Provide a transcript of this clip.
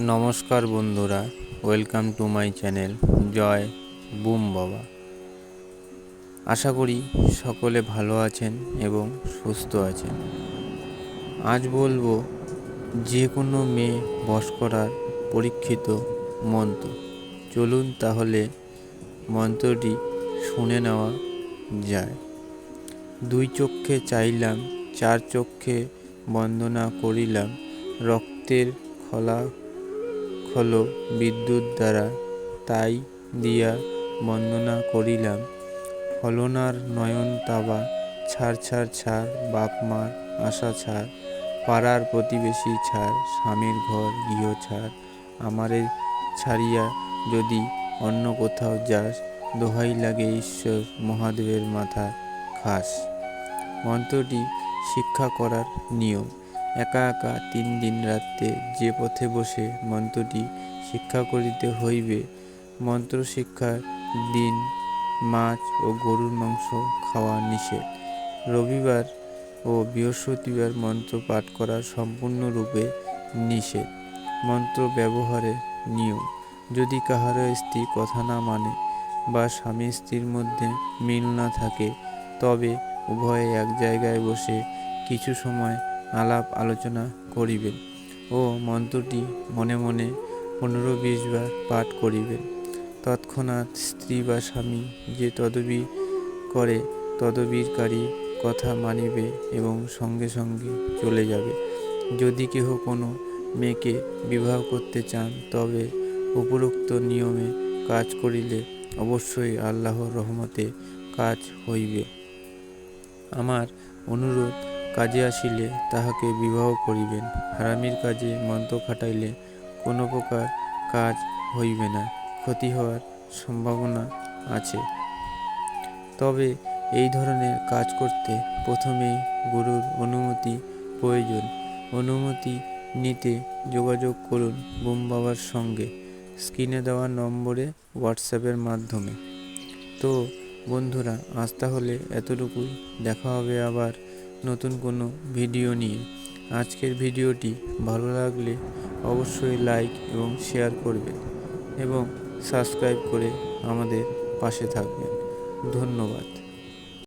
নমস্কার বন্ধুরা, welcome to my channel জয় বুম বাবা। আশা করি সকলে ভালো আছেন এবং সুস্থ আছেন। আজ বলবো যে কোনো মেয়ে বশ করার পরীক্ষিত মন্ত্র। চলুন তাহলে মন্ত্রটি শুনে নেওয়া যায়। দুই চক্ষে চাইলাম, চার চক্ষে বন্দনা করিলাম, রক্তের খোলা হলো বিদ্যুৎ দ্বারা, তাই দিয়া বন্দনা করিলাম। ফলনার নয়ন তাবা, ছাড় ছাড় ছাড়, বাপ মার আশা ছাড়, পাড়ার প্রতিবেশী ছাড়, স্বামীর ঘর গৃহ ছাড়, আমারে ছাড়িয়া যদি অন্য কোথাও যাস, দোহাই লাগে ঈশ্বর মহাদেবের মাথা খাস। মন্ত্রটি শিক্ষা করার নিয়ম। একা একা 3 দিন রাত্রে যে পথে বসে মন্ত্রটি শিক্ষা করিতে হইবে। মন্ত্র শিক্ষার দিন মাছ ও গরুর মাংস খাওয়া নিষেধ। রবিবার ও বৃহস্পতিবার মন্ত্র পাঠ করা সম্পূর্ণরূপে নিষেধ। মন্ত্র ব্যবহারের নিয়ম। যদি কাহারও স্ত্রী কথা না মানে বা স্বামী স্ত্রীর মধ্যে মিল না থাকে, তবে উভয়ে এক জায়গায় বসে কিছু সময় আলাপ আলোচনা করিবেন ও মন্ত্রটি মনে মনে 15-20 বার পাঠ করিবেন। তৎক্ষণাৎ স্ত্রী বা স্বামী যে তদবির করে তদবিরকারী কথা মানিবে এবং সঙ্গে সঙ্গে চলে যাবে। যদি কেহ কোনো মেয়েকে বিবাহ করতে চান, তবে উপরোক্ত নিয়মে কাজ করিলে অবশ্যই আল্লাহর রহমতে কাজ হইবে। আমার অনুরোধ, কাজে আসিলে তাহাকে বিবাহ করিবেন। হারামির কাজে মন্ত্র খাটাইলে কোনো প্রকার কাজ হইবে না, ক্ষতি হওয়ার সম্ভাবনা আছে। তবে এই ধরনের কাজ করতে প্রথমেই গুরুর অনুমতি প্রয়োজন। অনুমতি নিতে যোগাযোগ করুন বুম বাবার সঙ্গে স্ক্রিনে দেওয়া নম্বরে হোয়াটসঅ্যাপের মাধ্যমে। তো বন্ধুরা, আজ তাহলে এতটুকুই। দেখা হবে আবার নতুন কোনো ভিডিও নিয়ে। আজকের ভিডিওটি ভালো লাগলে অবশ্যই লাইক এবং শেয়ার করবেন এবং সাবস্ক্রাইব করে আমাদের পাশে থাকবেন। ধন্যবাদ।